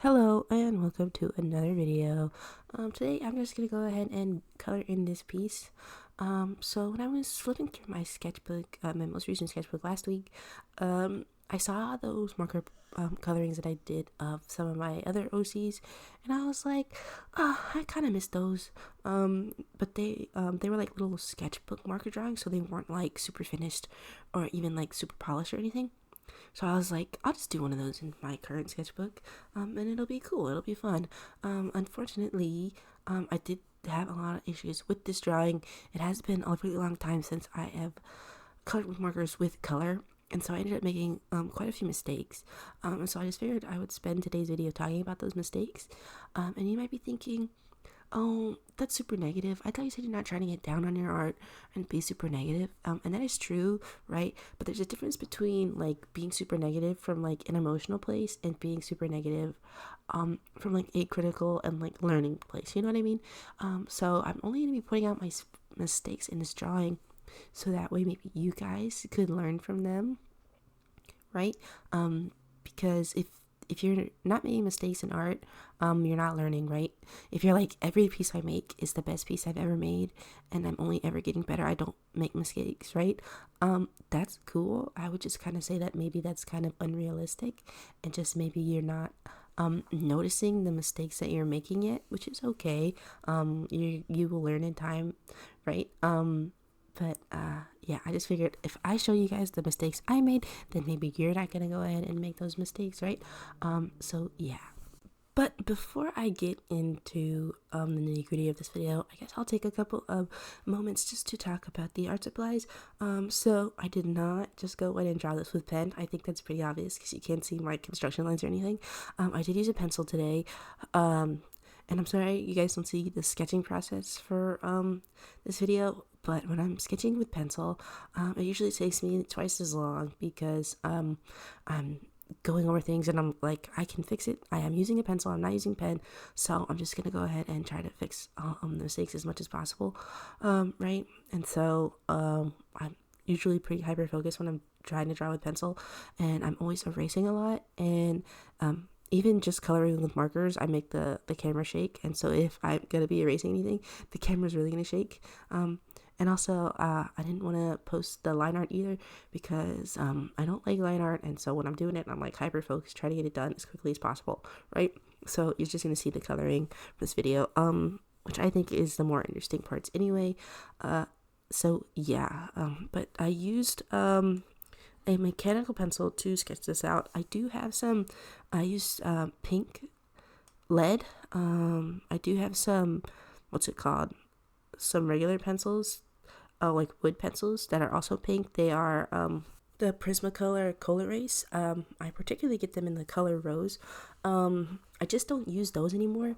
Hello and welcome to another video. Today I'm just gonna go ahead and color in this piece. So when I was flipping through my sketchbook, my most recent sketchbook last week, I saw those marker colorings that I did of some of my other OCs, and I was like, oh, I kind of missed those. But they were like little sketchbook marker drawings, so they weren't like super finished or even like super polished or anything. So I was like, I'll just do one of those in my current sketchbook, and it'll be cool. It'll be fun. Unfortunately, I did have a lot of issues with this drawing. It has been a really long time since I have colored with markers with color. And so I ended up making quite a few mistakes. And so I just figured I would spend today's video talking about those mistakes. And you might be thinking, oh, that's super negative. I thought you said you're not trying to get down on your art and be super negative. And that is true, right? But there's a difference between like being super negative from like an emotional place and being super negative from like a critical and like learning place. You know what I mean? So I'm only going to be pointing out my mistakes in this drawing so that way maybe you guys could learn from them, right? Because if you're not making mistakes in art, you're not learning, right? If you're like, every piece I make is the best piece I've ever made, and I'm only ever getting better, I don't make mistakes, right? That's cool. I would just kind of say that maybe that's kind of unrealistic, and just maybe you're not noticing the mistakes that you're making yet, which is okay. You will learn in time, right? But yeah, I just figured if I show you guys the mistakes I made, then maybe you're not gonna go ahead and make those mistakes, right? So yeah. But before I get into the nitty gritty of this video, I guess I'll take a couple of moments just to talk about the art supplies. So I did not just go ahead and draw this with pen. I think that's pretty obvious because you can't see my construction lines or anything. I did use a pencil today. And I'm sorry you guys don't see the sketching process for this video, but when I'm sketching with pencil, it usually takes me twice as long because I'm going over things and I'm like, I can fix it. I am using a pencil, I'm not using pen, so I'm just gonna go ahead and try to fix the mistakes as much as possible, right? And so I'm usually pretty hyper focused when I'm trying to draw with pencil, and I'm always erasing a lot, and even just coloring with markers, I make the camera shake. And so if I'm gonna be erasing anything, the camera's really gonna shake. And also, I didn't want to post the line art either because I don't like line art. And so when I'm doing it, I'm like hyper focused, trying to get it done as quickly as possible, right? So you're just gonna see the coloring for this video, which I think is the more interesting parts anyway. So yeah, but I used a mechanical pencil to sketch this out. I used pink lead. I do have some, what's it called? Some regular pencils, like wood pencils that are also pink. They are the Prismacolor Colorase. I particularly get them in the color rose. I just don't use those anymore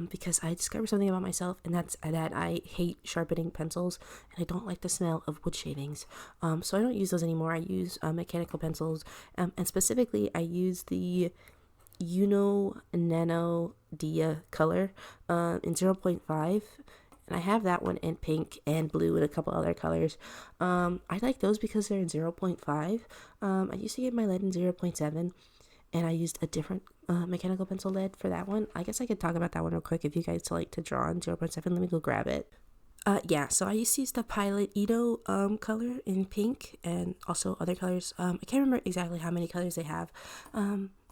because I discovered something about myself, and that's that I hate sharpening pencils, and I don't like the smell of wood shavings. So I don't use those anymore. I use mechanical pencils, and specifically I use the Nano Dia color in 0.5, and I have that one in pink and blue and a couple other colors. I like those because they're in 0.5. I used to get my lead in 0.7, and I used a different mechanical pencil lead for that one. I guess I could talk about that one real quick if you guys like to draw in 0.7. Let me go grab it. Yeah, so I used to use the Pilot Edo color in pink and also other colors. I can't remember exactly how many colors they have,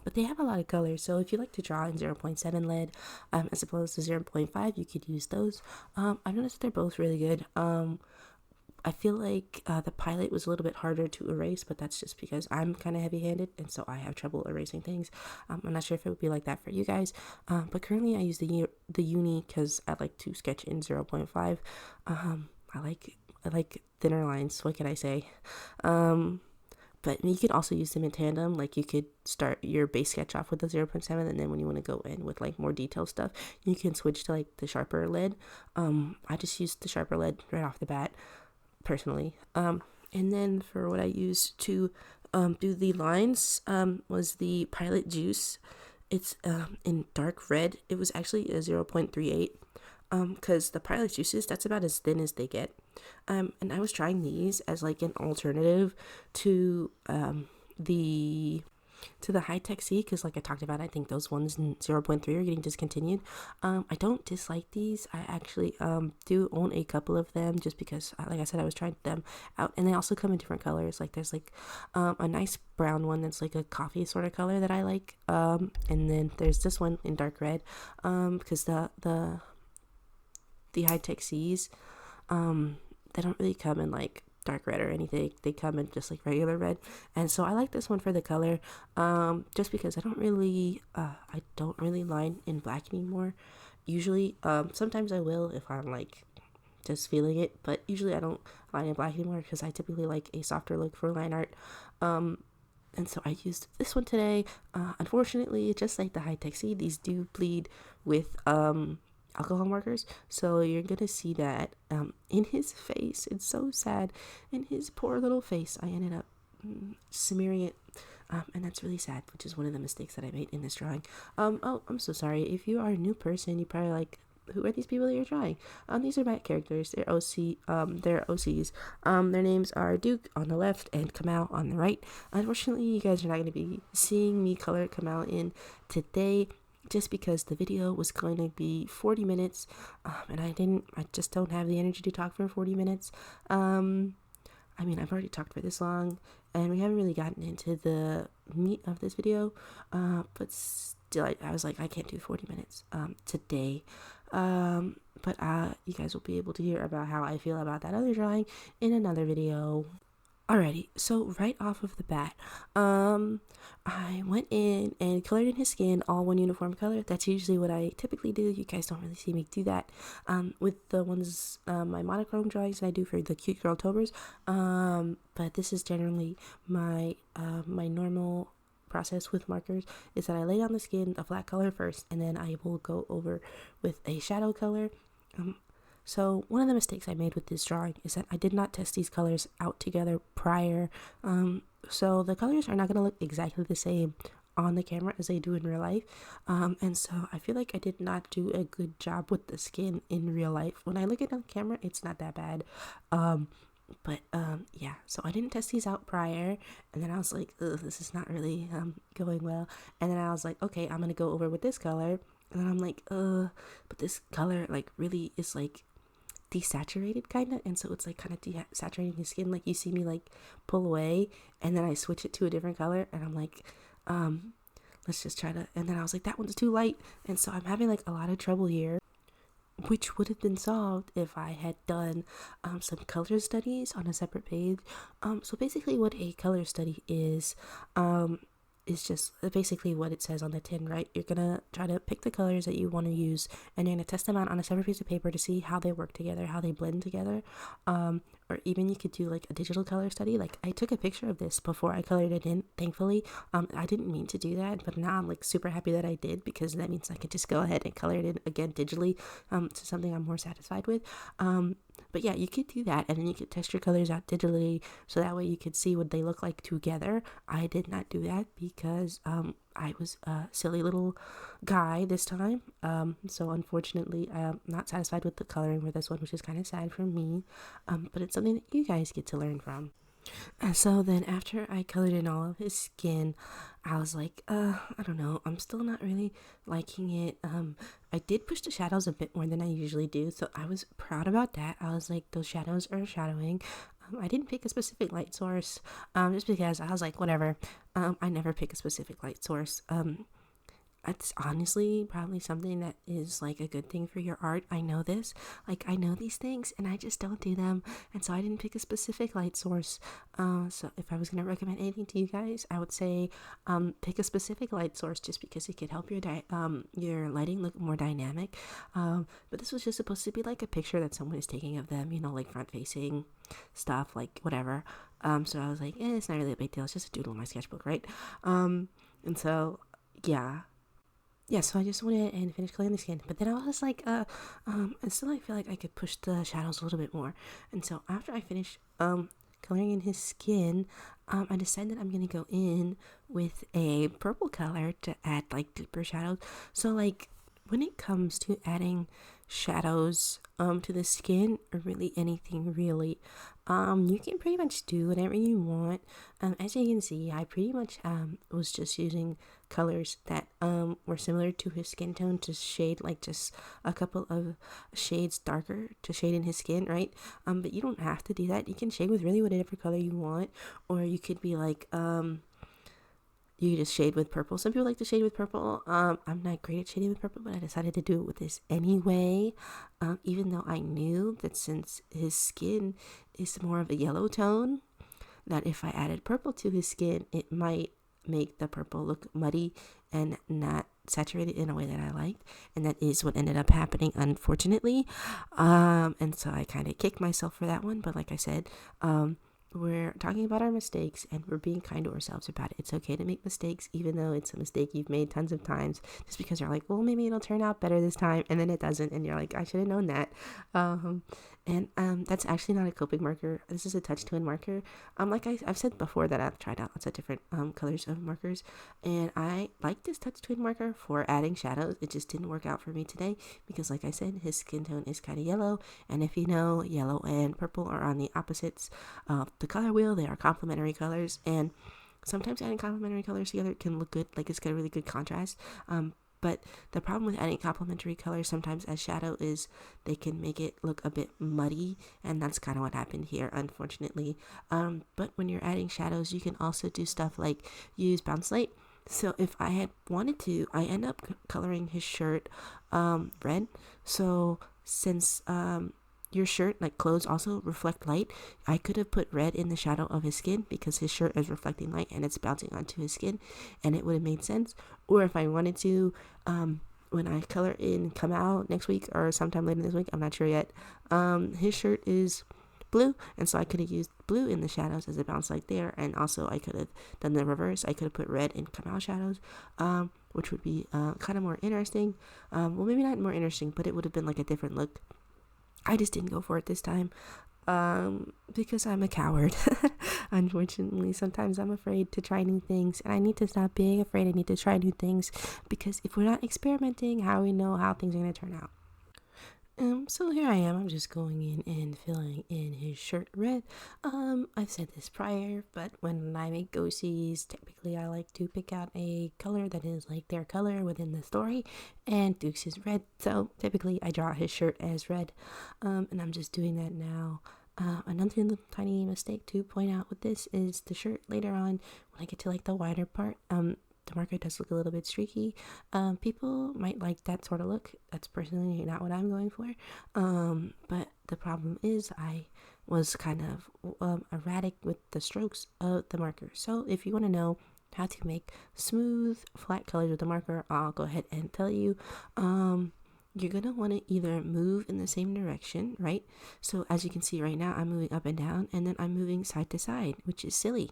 but they have a lot of colors. So if you like to draw in 0.7 lead as opposed to 0.5, you could use those. I've noticed they're both really good. I feel like the Pilot was a little bit harder to erase, but that's just because I'm kind of heavy-handed, and so I have trouble erasing things. I'm not sure if it would be like that for you guys, but currently I use the Uni because I like to sketch in 0.5. I like thinner lines. What can I say? But you could also use them in tandem. Like you could start your base sketch off with the 0.7, and then when you want to go in with like more detailed stuff, you can switch to like the sharper lead. I just used the sharper lead right off the bat, personally. And then for what I used to do the lines was the Pilot Juice. It's in dark red. It was actually a 0.38 because the Pilot Juices, that's about as thin as they get. And I was trying these as like an alternative to the to the high-tech C, because like I talked about, I think those ones in 0.3 are getting discontinued. I don't dislike these. I actually do own a couple of them just because, like I said, I was trying them out, and they also come in different colors. Like there's like a nice brown one that's like a coffee sort of color that I like, and then there's this one in dark red, because the high-tech C's, they don't really come in like dark red or anything. They come in just like regular red, and so I like this one for the color, just because I don't really line in black anymore. Usually, sometimes I will if I'm like just feeling it, but usually I don't line in black anymore because I typically like a softer look for line art. And so I used this one today. Unfortunately, just like the high-tech C, these do bleed with alcohol markers, so you're gonna see that in his face. It's so sad. In his poor little face, I ended up smearing it, and that's really sad, which is one of the mistakes that I made in this drawing. Oh, I'm so sorry. If you are a new person, you probably like, who are these people that you're drawing? These are my characters. They're they're OCs. Their names are Duke on the left and Kamal on the right. Unfortunately, you guys are not going to be seeing me color Kamal in today, just because the video was going to be 40 minutes, and I just don't have the energy to talk for 40 minutes. I mean, I've already talked for this long, and we haven't really gotten into the meat of this video, but still, I was like, I can't do 40 minutes today. But you guys will be able to hear about how I feel about that other drawing in another video. Alrighty, so right off of the bat, I went in and colored in his skin all one uniform color. That's usually what I typically do. You guys don't really see me do that with the ones, my monochrome drawings that I do for the cute girl tobers. But this is generally my my normal process with markers, is that I lay down the skin a flat color first, and then I will go over with a shadow color. So one of the mistakes I made with this drawing is that I did not test these colors out together prior. So the colors are not going to look exactly the same on the camera as they do in real life. And so I feel like I did not do a good job with the skin in real life. When I look at it on camera, it's not that bad. Yeah, so I didn't test these out prior, and then I was like, ugh, this is not really going well. And then I was like, okay, I'm going to go over with this color. And then I'm like, but this color like really is like desaturated kind of, and so it's like kind of desaturating his skin. Like you see me like pull away, and then I switch it to a different color, and I'm like, let's just try to, and then I was like, that one's too light, and so I'm having like a lot of trouble here, which would have been solved if I had done some color studies on a separate page. So basically what a color study is just basically what it says on the tin, right? You're gonna try to pick the colors that you want to use, and you're gonna test them out on a separate piece of paper to see how they work together, how they blend together. Or even you could do like a digital color study. Like I took a picture of this before I colored it in, thankfully. I didn't mean to do that, but now I'm like super happy that I did, because that means I could just go ahead and color it in again digitally, to something I'm more satisfied with. But yeah, you could do that, and then you could test your colors out digitally, so that way you could see what they look like together. I did not do that because I was a silly little guy this time. So unfortunately, I'm not satisfied with the coloring for this one, which is kind of sad for me. But it's something that you guys get to learn from. And so then after I colored in all of his skin, I was like, I don't know, I'm still not really liking it. I did push the shadows a bit more than I usually do, so I was proud about that. I was like, those shadows are shadowing. I didn't pick a specific light source, just because I was like, whatever. I never pick a specific light source. It's honestly probably something that is like a good thing for your art. I know this, like I know these things, and I just don't do them, and so I didn't pick a specific light source. So if I was going to recommend anything to you guys, I would say pick a specific light source, just because it could help your lighting look more dynamic. But this was just supposed to be like a picture that someone is taking of them, you know, like front facing stuff, like whatever. So I was like, it's not really a big deal, it's just a doodle in my sketchbook, right? And so yeah, so I just went and finished coloring the skin, but then I was like, I still feel like I could push the shadows a little bit more. And so after I finished coloring in his skin, I decided I'm gonna go in with a purple color to add like deeper shadows. So like when it comes to adding shadows to the skin, or really anything really. You can pretty much do whatever you want. As you can see, I pretty much was just using colors that were similar to his skin tone to shade, like just a couple of shades darker to shade in his skin, right? But you don't have to do that. You can shade with really whatever color you want, or you could be like you just shade with purple. Some people like to shade with purple. I'm not great at shading with purple, but I decided to do it with this anyway. Even though I knew that since his skin is more of a yellow tone, that if I added purple to his skin, it might make the purple look muddy and not saturated in a way that I liked. And that is what ended up happening, unfortunately. And so I kind of kicked myself for that one. But like I said, we're talking about our mistakes and we're being kind to ourselves about it. It's okay to make mistakes, even though it's a mistake you've made tons of times, just because you're like, well, maybe it'll turn out better this time, and then it doesn't, and you're like, I should have known that. That's actually not a coping marker. This is a touch twin marker. Like I've said before, that I've tried out lots of different colors of markers, and I like this touch twin marker for adding shadows. It just didn't work out for me today because, like I said, his skin tone is kind of yellow, and if you know, yellow and purple are on the opposites of the color wheel. They are complementary colors, and sometimes adding complementary colors together can look good, like it's got a really good contrast. But the problem with adding complementary colors sometimes as shadow is they can make it look a bit muddy, and that's kind of what happened here, unfortunately. But when you're adding shadows, you can also do stuff like use bounce light. So if I had wanted to, I end up coloring his shirt red. So since your shirt, like clothes, also reflect light, I could have put red in the shadow of his skin because his shirt is reflecting light and it's bouncing onto his skin, and it would have made sense. Or if I wanted to, when I color in come out next week or sometime later this week, I'm not sure yet, his shirt is blue, and so I could have used blue in the shadows as a bounce light there, and also I could have done the reverse. I could have put red in come out shadows, which would be kind of more interesting. Well, maybe not more interesting, but it would have been like a different look. I just didn't go for it this time because I'm a coward. Unfortunately, sometimes I'm afraid to try new things, and I need to stop being afraid. I need to try new things, because if we're not experimenting, how we know how things are going to turn out? So here I am. I'm just going in and filling in his shirt red. I've said this prior, but when I make ghosties, typically I like to pick out a color that is like their color within the story, and Duke's is red, so typically I draw his shirt as red. And I'm just doing that now. Another little tiny mistake to point out with this is the shirt later on, when I get to like the wider part, the marker does look a little bit streaky. People might like that sort of look. That's personally not what I'm going for. But the problem is I was kind of erratic with the strokes of the marker. So if you want to know how to make smooth, flat colors with the marker, I'll go ahead and tell you. You're going to want to either move in the same direction, right? So as you can see right now, I'm moving up and down, and then I'm moving side to side, which is silly.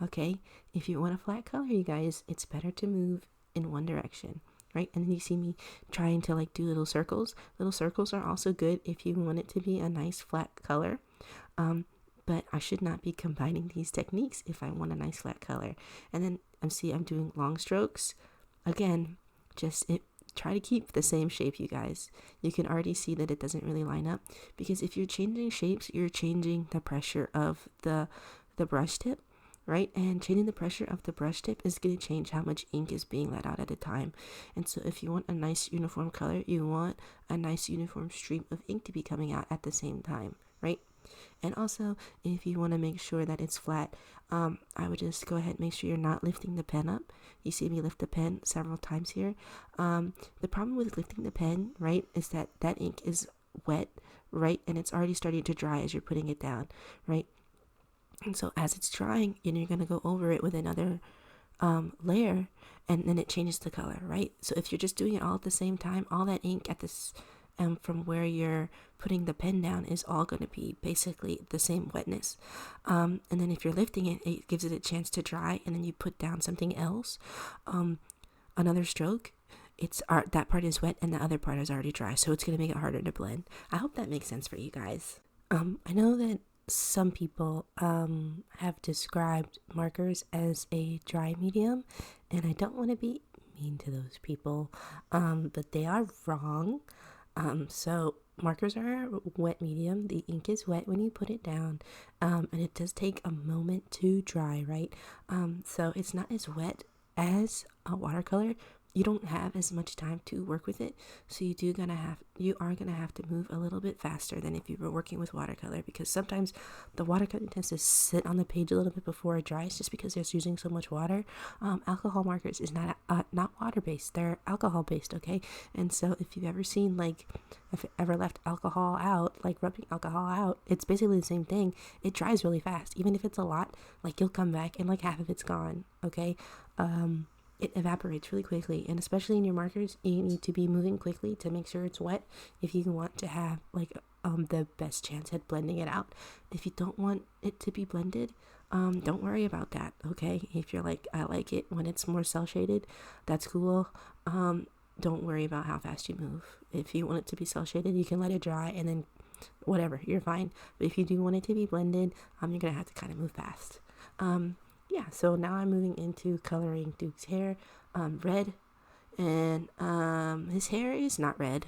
Okay, if you want a flat color, you guys, it's better to move in one direction, right? And then you see me trying to like do little circles. Little circles are also good if you want it to be a nice flat color. But I should not be combining these techniques if I want a nice flat color. And then I'm doing long strokes. Again, try to keep the same shape, you guys. You can already see that it doesn't really line up, because if you're changing shapes, you're changing the pressure of the brush tip, right? And changing the pressure of the brush tip is going to change how much ink is being let out at a time. And so if you want a nice uniform color, you want a nice uniform stream of ink to be coming out at the same time, right? And also, if you want to make sure that it's flat, I would just go ahead and make sure you're not lifting the pen up. You see me lift the pen several times here. The problem with lifting the pen, right, is that ink is wet, right? And it's already starting to dry as you're putting it down, right? And so as it's drying, you're going to go over it with another layer, and then it changes the color, right? So if you're just doing it all at the same time, all that ink at this from where you're putting the pen down is all going to be basically the same wetness. And then if you're lifting it, it gives it a chance to dry, and then you put down something else, another stroke. That part is wet and the other part is already dry, so it's going to make it harder to blend. I hope that makes sense for you guys. I know that some people have described markers as a dry medium, and I don't want to be mean to those people, but they are wrong. So markers are wet medium. The ink is wet when you put it down, and it does take a moment to dry, right? So it's not as wet as a watercolor. You don't have as much time to work with it, so you are gonna have to move a little bit faster than if you were working with watercolor, because sometimes the watercolor tends to sit on the page a little bit before it dries just because it's using so much water. Alcohol markers is not water based; they're alcohol based. Okay, and so if you've ever seen, like, if it ever left alcohol out, like rubbing alcohol out, it's basically the same thing. It dries really fast, even if it's a lot. Like, you'll come back and like half of it's gone. Okay. It evaporates really quickly, and especially in your markers, you need to be moving quickly to make sure it's wet if you want to have like the best chance at blending it out. If you don't want it to be blended, don't worry about that. Okay, if you're like, I like it when it's more cell shaded, that's cool. Don't worry about how fast you move. If you want it to be cell shaded, you can let it dry and then whatever, you're fine. But if you do want it to be blended, you're gonna have to kind of move fast. Yeah, so now I'm moving into coloring Duke's hair red, and his hair is not red.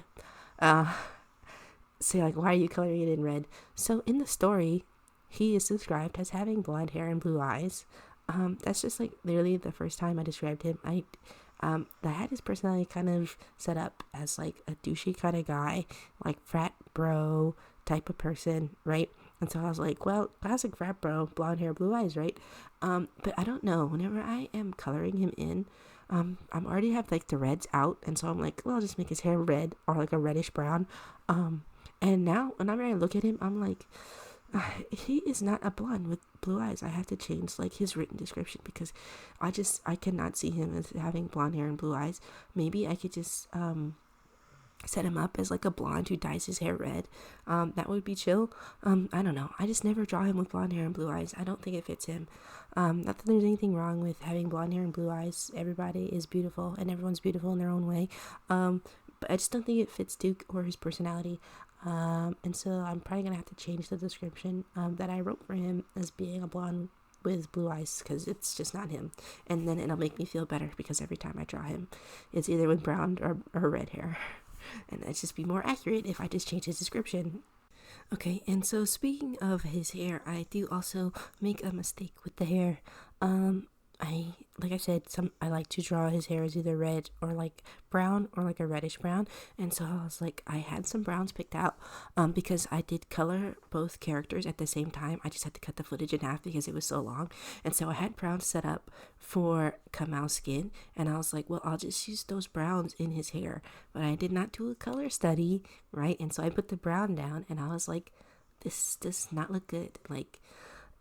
So like, why are you coloring it in red? So in the story, he is described as having blonde hair and blue eyes. That's just like literally the first time I described him. I had his personality kind of set up as like a douchey kind of guy, like frat bro type of person, right? And so I was like, well, classic frat bro, blonde hair, blue eyes, right? But I don't know. Whenever I am coloring him in, I'm already have like the reds out, and so I'm like, well, I'll just make his hair red or like a reddish brown. And now whenever I look at him, I'm like, he is not a blonde with blue eyes. I have to change like his written description, because I cannot see him as having blonde hair and blue eyes. Maybe I could just set him up as like a blonde who dyes his hair red. That would be chill. I don't know. I just never draw him with blonde hair and blue eyes. I don't think it fits him. Not that there's anything wrong with having blonde hair and blue eyes. Everybody is beautiful, and everyone's beautiful in their own way. But I just don't think it fits Duke or his personality. And so I'm probably gonna have to change the description that I wrote for him as being a blonde with blue eyes, because it's just not him. And then it'll make me feel better, because every time I draw him, it's either with brown or red hair. And it'd just be more accurate if I just change his description. Okay, and so speaking of his hair, I do also make a mistake with the hair. Like I said, I like to draw his hair as either red or like brown or like a reddish brown. And so I was like, I had some browns picked out because I did color both characters at the same time. I just had to cut the footage in half because it was so long. And so I had browns set up for Kamal's skin, and I was like, well, I'll just use those browns in his hair. But I did not do a color study, right? And so I put the brown down, and I was like, this does not look good. Like,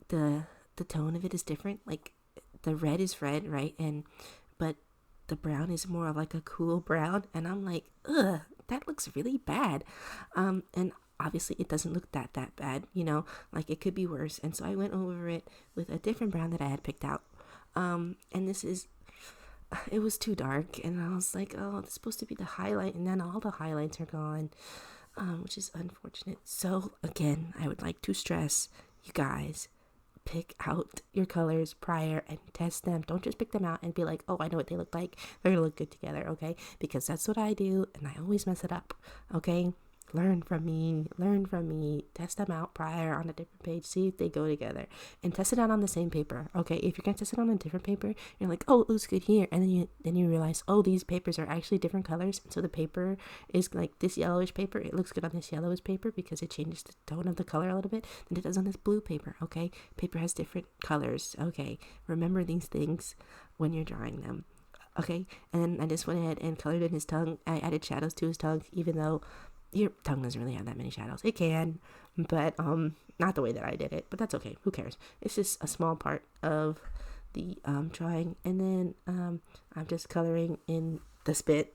the tone of it is different. Like, the red is red, right? But the brown is more of like a cool brown, and I'm like, ugh, that looks really bad. And obviously it doesn't look that bad, like it could be worse. And so I went over it with a different brown that I had picked out. And it was too dark, and I was like, oh, it's supposed to be the highlight, and then all the highlights are gone, which is unfortunate. So again, I would like to stress, you guys, pick out your colors prior and test them. Don't just pick them out and be like, oh, I know what they look like, they're gonna look good together. Okay, because that's what I do, and I always mess it up. Okay, learn from me, test them out prior on a different page, see if they go together, and test it out on the same paper. Okay, if you're gonna test it on a different paper, you're like, oh, it looks good here, and then you realize, oh, these papers are actually different colors, and so the paper is like this yellowish paper, it looks good on this yellowish paper because it changes the tone of the color a little bit than it does on this blue paper. Okay, paper has different colors. Okay, remember these things when you're drawing them. Okay, and I just went ahead and colored in his tongue. I added shadows to his tongue, even though your tongue doesn't really have that many shadows. It can, but not the way that I did it. But that's okay. Who cares? It's just a small part of the drawing. And then I'm just coloring in the spit.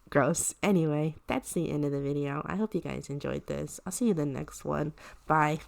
Gross. Anyway, that's the end of the video. I hope you guys enjoyed this. I'll see you in the next one. Bye.